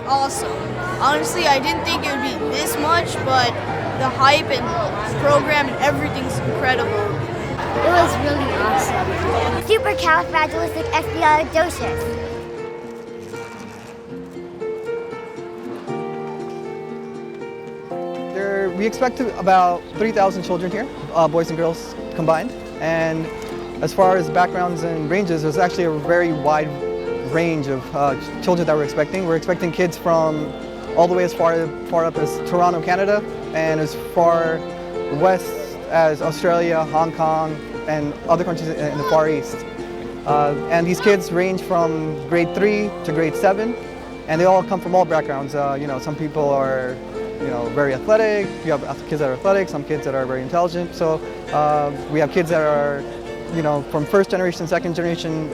awesome. Honestly, I didn't think it would be this much, but the hype and program and everything's incredible. It was really awesome. Supercalifragilisticexpialidocious. We expect about 3,000 children here, boys and girls combined. And as far as backgrounds and ranges, there's actually a very wide range of children that we're expecting. We're expecting kids from all the way as far up as Toronto, Canada, and as far west as Australia, Hong Kong, and other countries in the Far East. And these kids range from grade 3 to grade 7, and they all come from all backgrounds. Some people are very athletic. You have kids that are athletic, some kids that are very intelligent. So we have kids that are, from first generation, second generation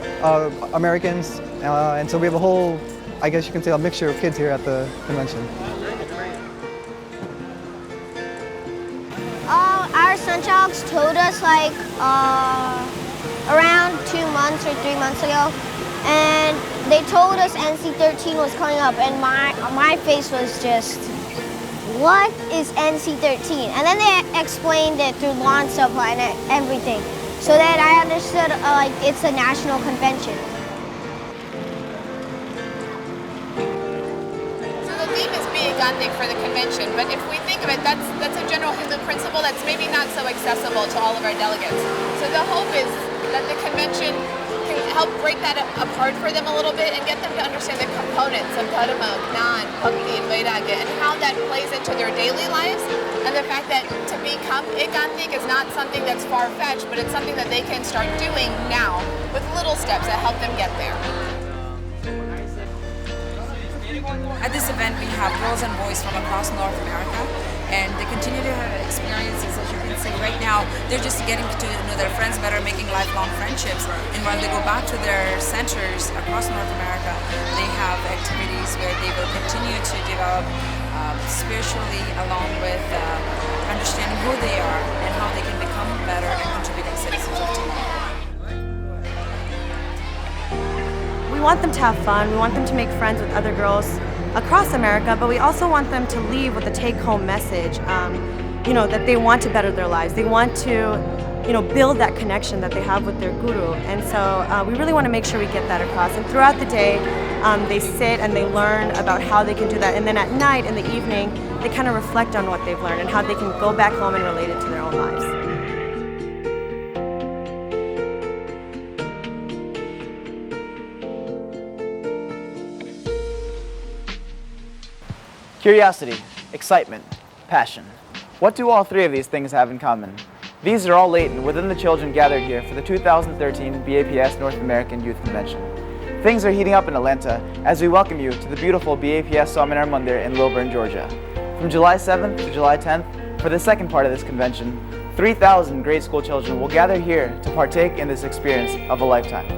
Americans. And so we have a whole, I guess you can say, a mixture of kids here at the convention. Our Sunchocks told us around 2 months or 3 months ago, and they told us NC-13 was coming up, and my face was just, what is NC-13? And then they explained it through lawn supply and everything, so that I understood it's a national convention. So the theme is being Gandhic for the convention, but if we think of it, that's a general Hindu principle that's maybe not so accessible to all of our delegates. So the hope is that the convention can help break that apart for them a little bit and get them to understand the components of dharma, gnan, bhakti, and vairagya, and how that plays into their daily lives, and the fact that to become ekantik is not something that's far-fetched, but it's something that they can start doing now with little steps that help them get there. At this event, we have girls and boys from across North America, and they continue to have experiences. As you can see right now, they're just getting to know their friends better, making lifelong friendships. And while they go back to their centers across North America, they have activities where they will continue to develop spiritually, along with understanding who they are and how they can become better and contributing citizens of tomorrow. We want them to have fun, we want them to make friends with other girls across America, but we also want them to leave with a take-home message, that they want to better their lives. They want to, build that connection that they have with their guru. And so we really want to make sure we get that across. And throughout the day, they sit and they learn about how they can do that. And then at night, in the evening, they kind of reflect on what they've learned and how they can go back home and relate it to their own lives. Curiosity, excitement, passion. What do all three of these things have in common? These are all latent within the children gathered here for the 2013 BAPS North American Youth Convention. Things are heating up in Atlanta as we welcome you to the beautiful BAPS Swaminarayan Mandir in Lilburn, Georgia. From July 7th to July 10th, for the second part of this convention, 3,000 grade school children will gather here to partake in this experience of a lifetime.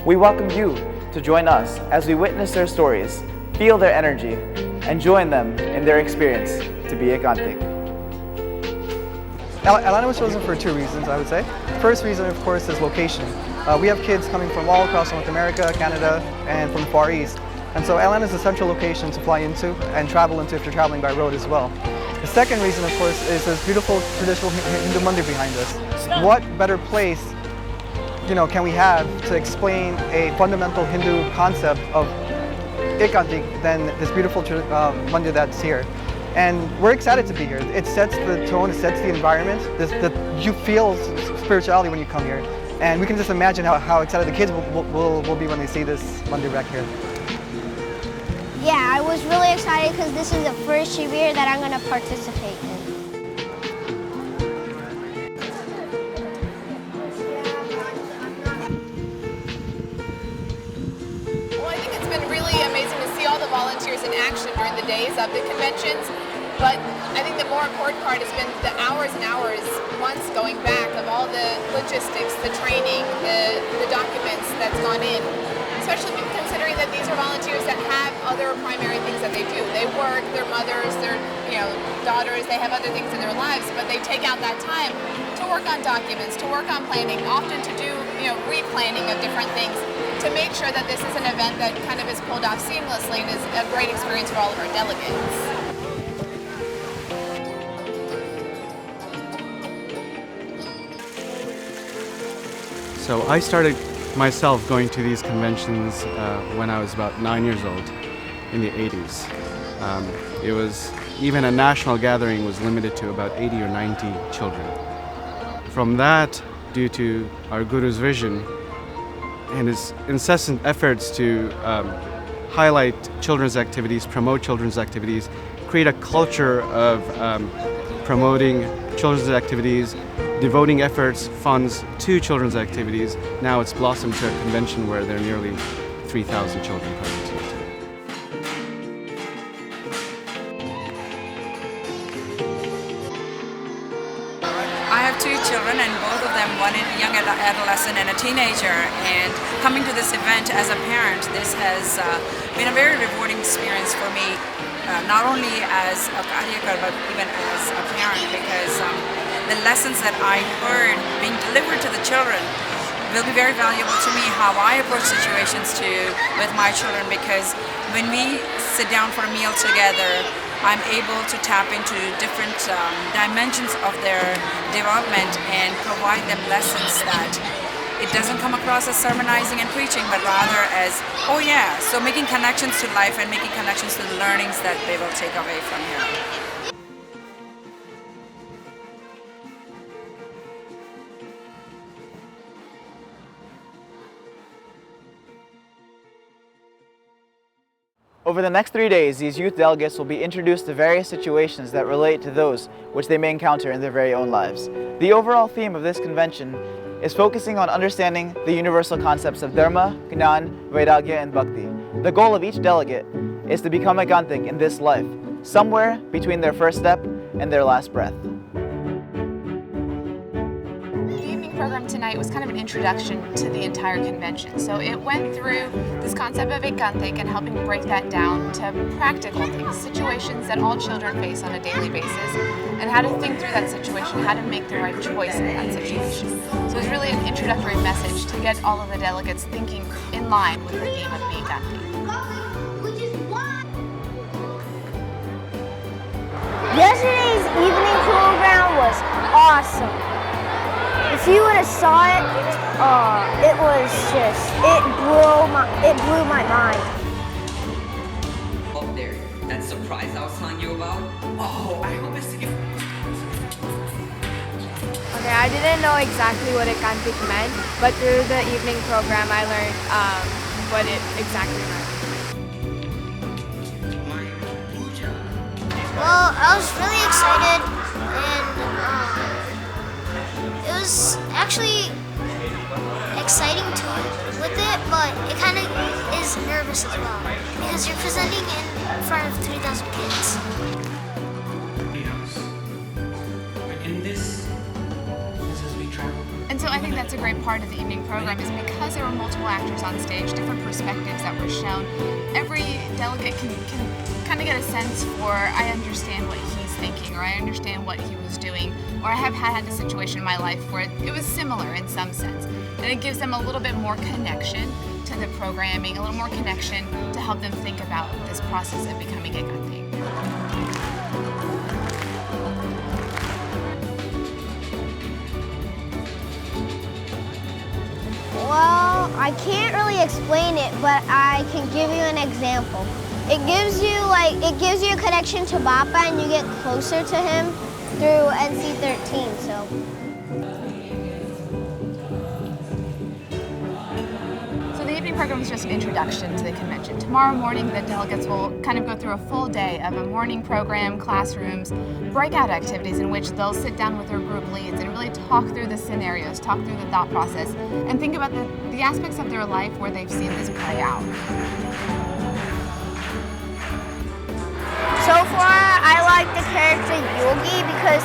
We welcome you to join us as we witness their stories, feel their energy, and join them in their experience to be ekantik. Atlanta was chosen for 2 reasons, I would say. First reason, of course, is location. We have kids coming from all across North America, Canada, and from the Far East. And so Atlanta is a central location to fly into and travel into if you're traveling by road as well. The second reason, of course, is this beautiful traditional Hindu Mandir behind us. What better place can we have to explain a fundamental Hindu concept of ekantik than this beautiful Mandir that's here. And we're excited to be here. It sets the tone, it sets the environment. You feel spirituality when you come here. And we can just imagine how excited the kids will be when they see this Mandir back here. Yeah, I was really excited because this is the first Shri that I'm going to participate in. Volunteers in action during the days of the conventions, but I think the more important part has been the hours and hours, months going back, of all the logistics, the training, the documents that's gone in, especially considering that these are volunteers that have other primary things that they do. They work, their mothers, their daughters, they have other things in their lives, but they take out that time to work on documents, to work on planning, often to do replanning of different things. to make sure that this is an event that kind of is pulled off seamlessly and is a great experience for all of our delegates. So I started myself going to these conventions when I was about 9 years old in the 80s. It was, even a national gathering was limited to about 80 or 90 children. From that, due to our Guru's vision and his incessant efforts to highlight children's activities, promote children's activities, create a culture of promoting children's activities, devoting efforts, funds to children's activities. Now it's blossomed to a convention where there are nearly 3,000 children present here today. I have two children, and both of them, one a young adolescent and a teenager, and coming to this event as a parent, this has been a very rewarding experience for me, not only as a Karyakar but even as a parent, because the lessons that I heard being delivered to the children will be very valuable to me, how I approach situations with my children, because when we sit down for a meal together, I'm able to tap into different dimensions of their development and provide them lessons that it doesn't come across as sermonizing and preaching, but rather as, oh yeah, so making connections to life and making connections to the learnings that they will take away from here. Over the next 3 days, these youth delegates will be introduced to various situations that relate to those which they may encounter in their very own lives. The overall theme of this convention is focusing on understanding the universal concepts of Dharma, Gnan, Vairagya, and Bhakti. The goal of each delegate is to become a Gantik in this life, somewhere between their first step and their last breath. Program tonight was kind of an introduction to the entire convention. So it went through this concept of a Gantik and helping break that down to practical things, situations that all children face on a daily basis, and how to think through that situation, how to make the right choice in that situation. So it was really an introductory message to get all of the delegates thinking in line with the theme of being Gantik. Yesterday's evening program was awesome. If you would have saw it, it was just, it blew my mind. Up there, that surprise I was telling you about? Oh, I hope it's you. Okay, I didn't know exactly what a Gantik meant, but through the evening program I learned what it exactly meant. Well, I was really excited, and it was actually exciting too with it, but it kind of is nervous as well because you're presenting in front of 3,000 kids. And so I think that's a great part of the evening program, is because there were multiple actors on stage, different perspectives that were shown, every delegate can kind of get a sense for, I understand what he's thinking, or I understand what he was doing, or I have had a situation in my life where it was similar in some sense. And it gives them a little bit more connection to the programming, a little more connection to help them think about this process of becoming a Gantik. Well, I can't really explain it, but I can give you an example. It gives you a connection to Bapa, and you get closer to him through NC13. So the evening program is just an introduction to the convention. Tomorrow morning, the delegates will kind of go through a full day of a morning program, classrooms, breakout activities in which they'll sit down with their group leads and really talk through the scenarios, talk through the thought process, and think about the aspects of their life where they've seen this play out. So far, I like the character Yogi because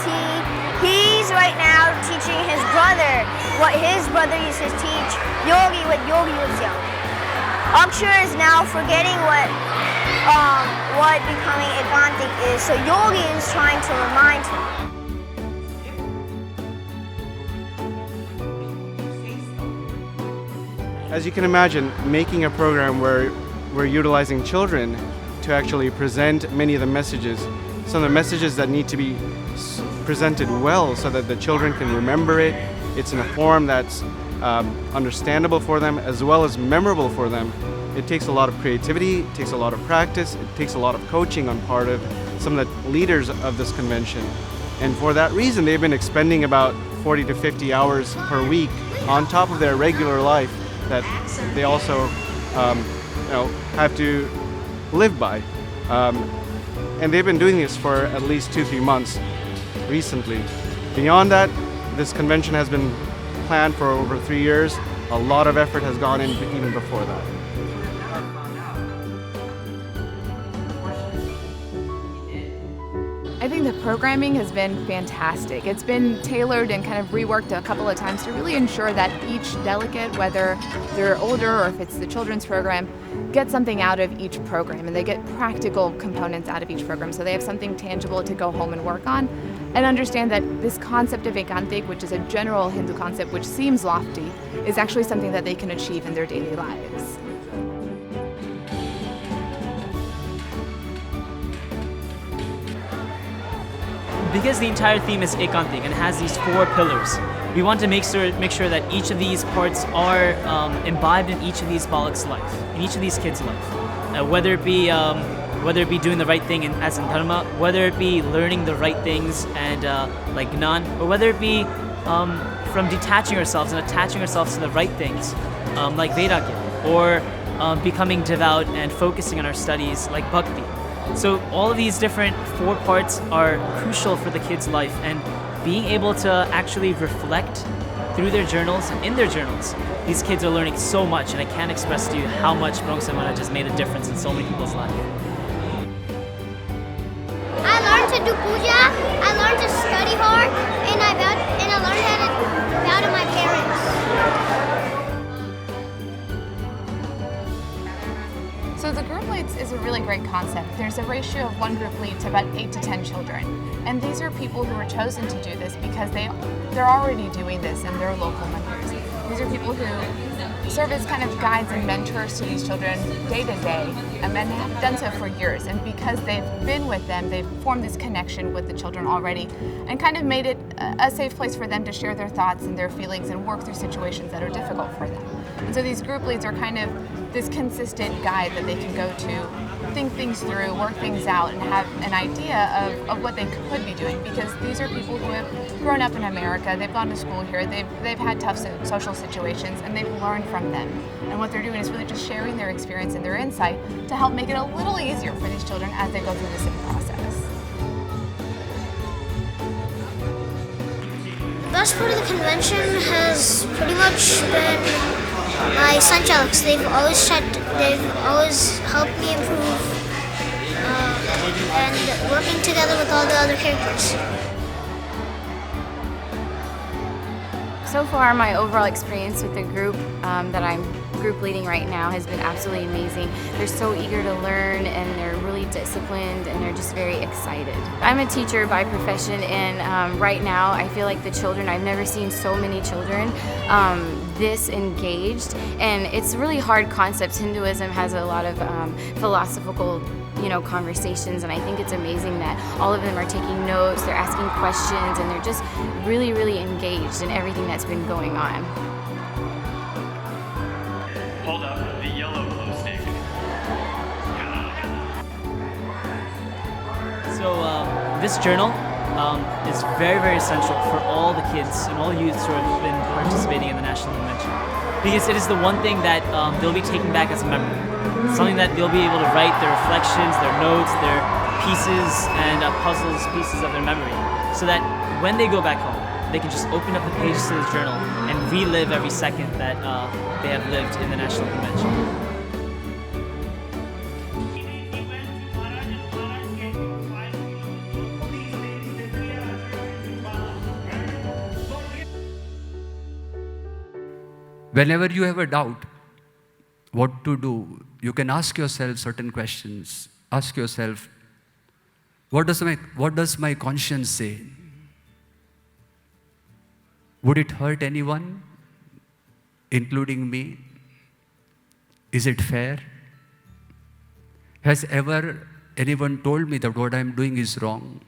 he's right now teaching his brother what his brother used to teach Yogi when Yogi was young. Akshar is now forgetting what becoming a Gantik is, so Yogi is trying to remind him. As you can imagine, making a program where we're utilizing children to actually present many of the messages, some of the messages that need to be presented well so that the children can remember it. It's in a form that's understandable for them as well as memorable for them. It takes a lot of creativity, it takes a lot of practice, it takes a lot of coaching on part of some of the leaders of this convention. And for that reason, they've been expending about 40 to 50 hours per week on top of their regular life that they also have to live by. And they've been doing this for at least 2-3 months recently. Beyond that, this convention has been planned for over 3 years. A lot of effort has gone in even before that. I think the programming has been fantastic. It's been tailored and kind of reworked a couple of times to really ensure that each delegate, whether they're older or if it's the children's program, get something out of each program, and they get practical components out of each program, so they have something tangible to go home and work on, and understand that this concept of Ekantik, which is a general Hindu concept which seems lofty, is actually something that they can achieve in their daily lives. Because the entire theme is Ekantik and has these 4 pillars, we want to make sure that each of these parts are imbibed in each of these Balik's life, in each of these kids' life. Whether it be doing the right thing as in dharma, whether it be learning the right things and like Gnan, or whether it be from detaching ourselves and attaching ourselves to the right things like Vairagya, or becoming devout and focusing on our studies like Bhakti. So all of these different 4 parts are crucial for the kids' life, and being able to actually reflect through their journals and in their journals, these kids are learning so much, and I can't express to you how much Brahma Maharaj has made a difference in so many people's lives. I learned to do puja, I learned to study hard, and I learned how to bow to my parents. So the group leads is a really great concept. There's a ratio of 1 group lead to about 8 to 10 children. And these are people who are chosen to do this because they're already doing this in their local mandirs. These are people who serve as kind of guides and mentors to these children day to day, and have done so for years. And because they've been with them, they've formed this connection with the children already and kind of made it a safe place for them to share their thoughts and their feelings and work through situations that are difficult for them. And so these group leads are kind of this consistent guide that they can go to, think things through, work things out, and have an idea of what they could be doing, because these are people who have grown up in America, they've gone to school here, they've had tough social situations, and they've learned from them. And what they're doing is really just sharing their experience and their insight to help make it a little easier for these children as they go through the same process. The best part of the convention has pretty much been my Sanchalaks. They've always helped me improve and working together with all the other characters. So far, my overall experience with the group that I'm group leading right now has been absolutely amazing. They're so eager to learn, and they're really disciplined, and they're just very excited. I'm a teacher by profession, and right now I feel like the children, I've never seen so many children this engaged, and it's really hard concepts. Hinduism has a lot of philosophical conversations, and I think it's amazing that all of them are taking notes, they're asking questions, and they're just really, really engaged in everything that's been going on. Hold up the yellow glow stick. So this journal is very, very essential for all the kids and all youths who have been participating in the National Convention, because it is the one thing that they'll be taking back as a memory. Something that they'll be able to write their reflections, their notes, their pieces and puzzles, pieces of their memory, so that when they go back home, they can just open up the pages to this journal and relive every second that they have lived in the National Convention. Whenever you have a doubt what to do, you can ask yourself certain questions. Ask yourself, what does my conscience say? Would it hurt anyone, including me? Is it fair? Has ever anyone told me that what I'm doing is wrong?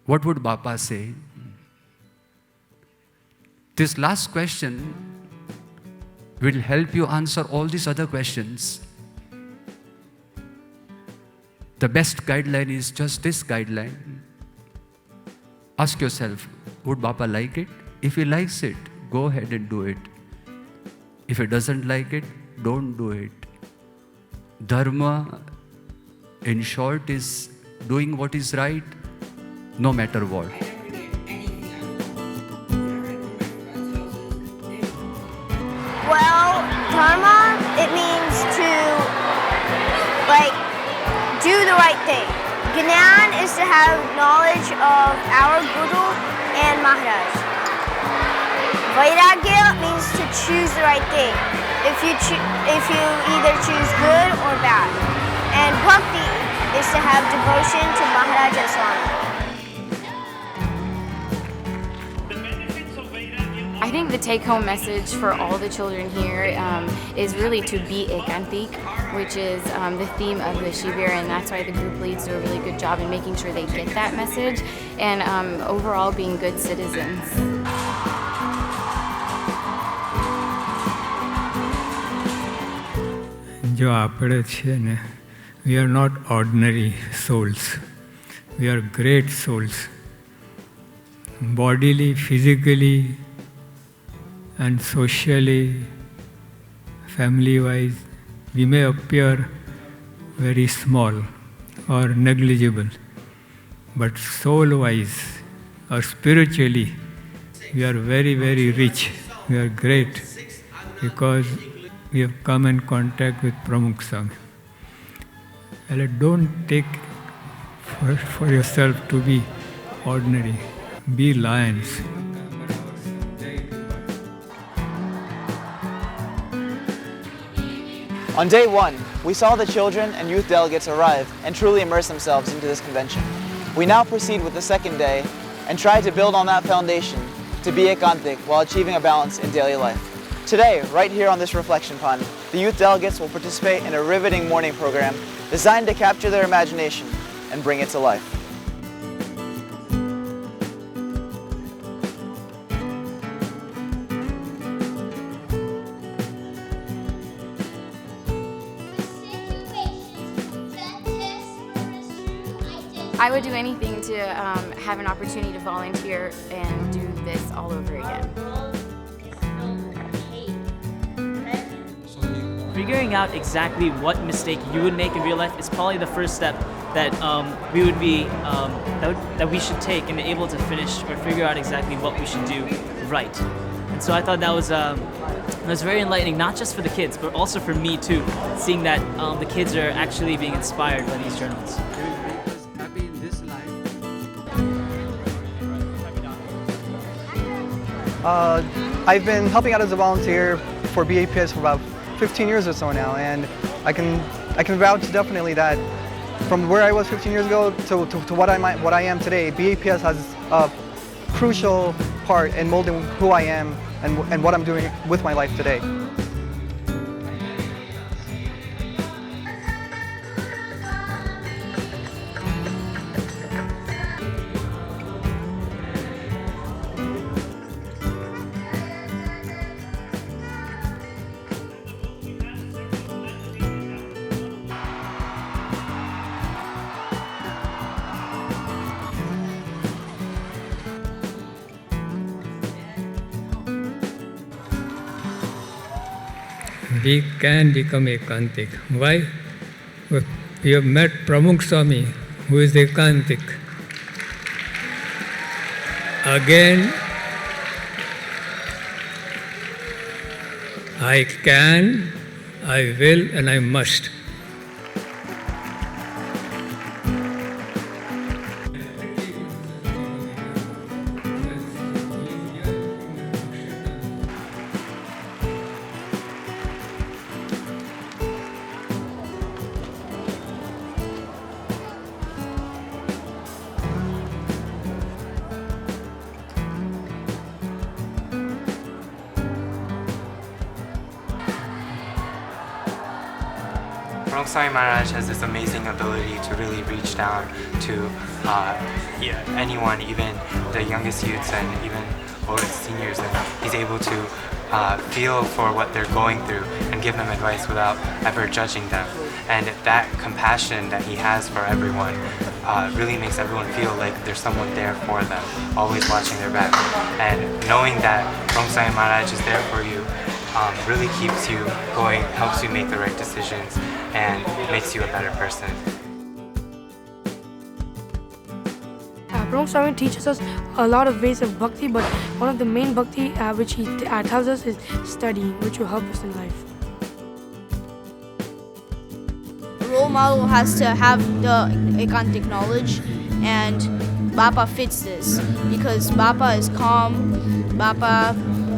What would Bapa say? This last question will help you answer all these other questions. The best guideline is just this guideline. Ask yourself, would Bapa like it? If he likes it, go ahead and do it. If he doesn't like it, don't do it. Dharma, in short, is doing what is right, no matter what. Well, dharma, it means to, do the right thing. Gnan is to have knowledge of our Guru and Maharaj. Vairagya means to choose the right thing. If you either choose good or bad. And bhakti is to have devotion to Maharaj and Swami. I think the take-home message for all the children here is really to be ekantik, which is the theme of the Shibir, and that's why the group leads do a really good job in making sure they get that message, and overall being good citizens. जो આપણે છે ને, we are not ordinary souls. We are great souls. Bodily, physically, and socially, family-wise, we may appear very small or negligible. But soul-wise or spiritually, we are very, very rich. We are great because we have come in contact with Pramukh Swami. And don't take for yourself to be ordinary. Be lions. On day one, we saw the children and youth delegates arrive and truly immerse themselves into this convention. We now proceed with the second day and try to build on that foundation to be ekantik while achieving a balance in daily life. Today, right here on this reflection pond, the youth delegates will participate in a riveting morning program designed to capture their imagination and bring it to life. I would do anything to have an opportunity to volunteer and do this all over again. Figuring out exactly what mistake you would make in real life is probably the first step that we would be that we should take and be able to finish or figure out exactly what we should do right. And so I thought that was very enlightening, not just for the kids, but also for me too, seeing that the kids are actually being inspired by these journals. I've been helping out as a volunteer for BAPS for about 15 years or so now, and I can vouch definitely that from where I was 15 years ago to what I am today, BAPS has a crucial part in molding who I am and what I'm doing with my life today. We can become ekantik. Why? We have met Pramukh Swami, who is ekantik. Again, I can, I will, and I must. Swaminarayan has this amazing ability to really reach down to anyone, even the youngest youths and even older seniors, and he's able to feel for what they're going through and give them advice without ever judging them. And that compassion that he has for everyone really makes everyone feel like there's someone there for them, always watching their back. And knowing that Swaminarayan is there for you really keeps you going, helps you make the right decisions, and makes you a better person. Swaminarayan teaches us a lot of ways of bhakti, but one of the main bhakti which he tells us is studying, which will help us in life. A role model has to have the ekantic knowledge, and Bapa fits this because Bapa is calm. Bapa,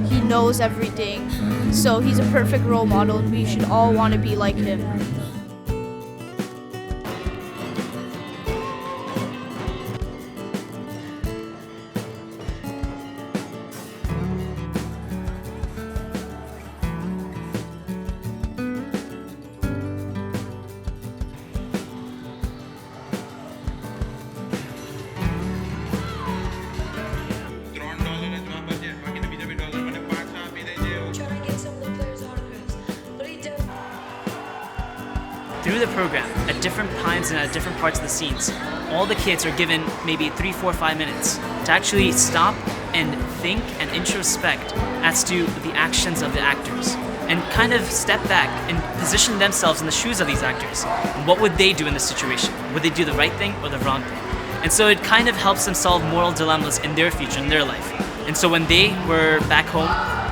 he knows everything, so he's a perfect role model. We should all want to be like him. Through the program, at different times and at different parts of the scenes, all the kids are given maybe 3, 4, 5 minutes to actually stop and think and introspect as to the actions of the actors and kind of step back and position themselves in the shoes of these actors. What would they do in this situation? Would they do the right thing or the wrong thing? And so it kind of helps them solve moral dilemmas in their future, in their life. And so when they were back home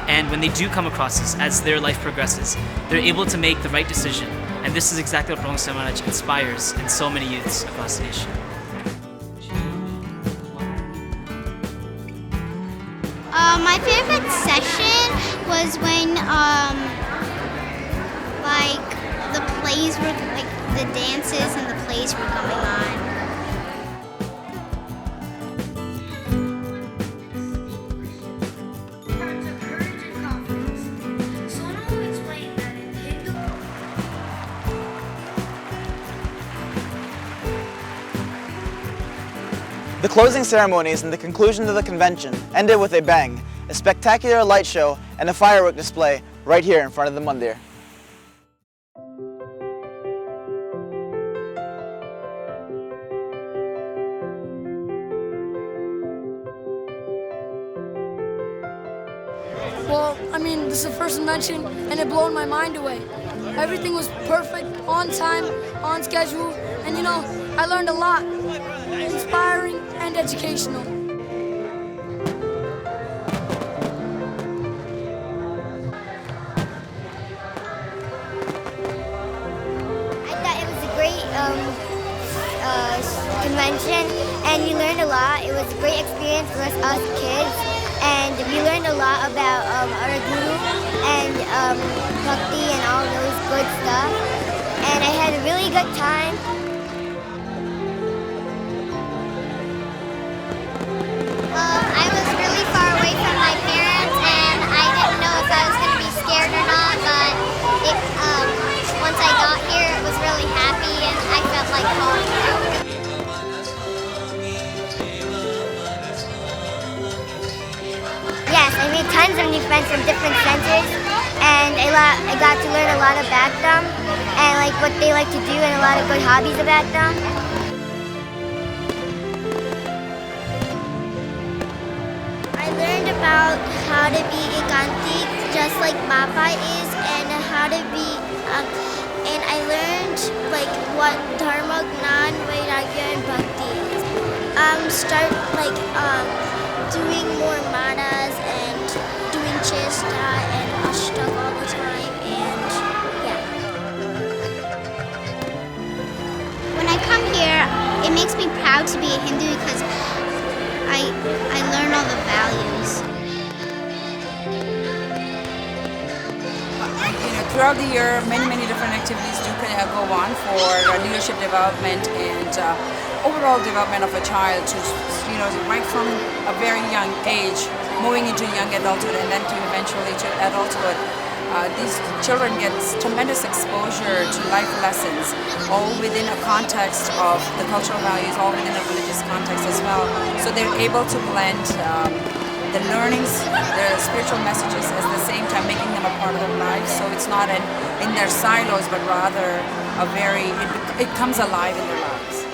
and when they do come across this as their life progresses, they're able to make the right decision. And this is exactly what Swaminarayan inspires in so many youths across the nation. My favorite session was when like the plays were, like the dances and the plays were going on. The closing ceremonies and the conclusion of the convention ended with a bang, a spectacular light show and a firework display right here in front of the Mandir. Well, I mean, this is the first convention and it blew my mind away. Everything was perfect, on time, on schedule, and you know, I learned a lot. Inspiring and educational. I thought it was a great convention, and we learned a lot. It was a great experience for us kids, and we learned a lot about our guru and bhakti and all those good stuff. And I had a really good time. I was really far away from my parents, and I didn't know if I was going to be scared or not, but once I got here, it was really happy, and I felt like home. Yes, I made tons of new friends from different centers, and I got to learn a lot about them, and like what they like to do, and a lot of good hobbies about them. I learned about how to be ekantic, just like Bapa is, and how to be, and I learned like what Dharma, Gnan, Vairagya, and Bhakti is. Start like doing more manas and doing chesta and ashtaka all the time, and yeah. When I come here, it makes me proud to be a Hindu because I learn all the values. Throughout the year, many different activities do go on for leadership development and overall development of a child to, right from a very young age, moving into young adulthood and then to eventually to adulthood. these children get tremendous exposure to life lessons, all within a context of the cultural values, all within a religious context as well. So they're able to blend the learnings, their spiritual messages at the same time, making them a part of their lives. So it's not in their silos, but rather it comes alive in their lives.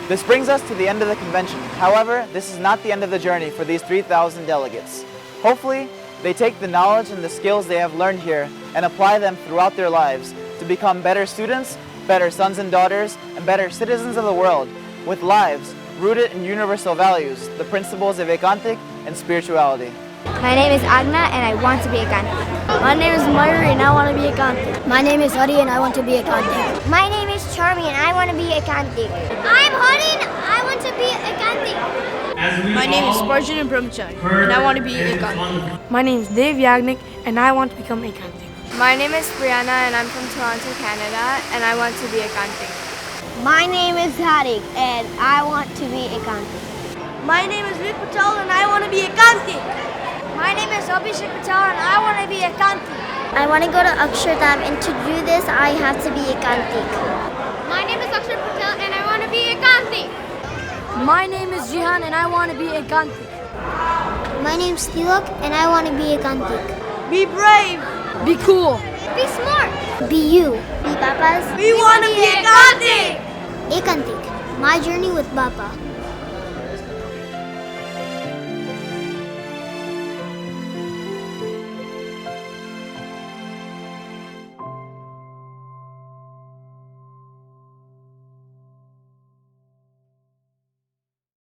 This brings us to the end of the convention. However, this is not the end of the journey for these 3,000 delegates. Hopefully, they take the knowledge and the skills they have learned here and apply them throughout their lives to become better students, better sons and daughters, and better citizens of the world, with lives rooted in universal values, the principles of Ekantik and spirituality. My name is Agna and I want to be Ekantik. My name is Mayuri and I want to be Ekantik. My name is Hari and I want to be Ekantik. My name is Charmi and I want to be Ekantik. I'm Harin. I want to be Ekantik. My name is Sparjan and Brahmachari, and I want to be Ekantik. My name is Dev Yagnik and I want to become Ekantik. My name is Brianna and I'm from Toronto, Canada, and I want to be Ekantik. My name is Harik and I want to be Ekantik. My name is Vik Patel and I want to be Ekantik. My name is Abhishek Patel and I want to be Ekantik. I want to go to Akshardham, and to do this, I have to be Ekantik. My name is Akshar Patel and I want to be Ekantik. My name is Jihan and I want to be Ekantik. My name's Tilak and I want to be Ekantik. Be brave. Be cool. Be smart. Be you. Be Bapa's. We want to be Ekantik. Ekantik. My journey with Bapa.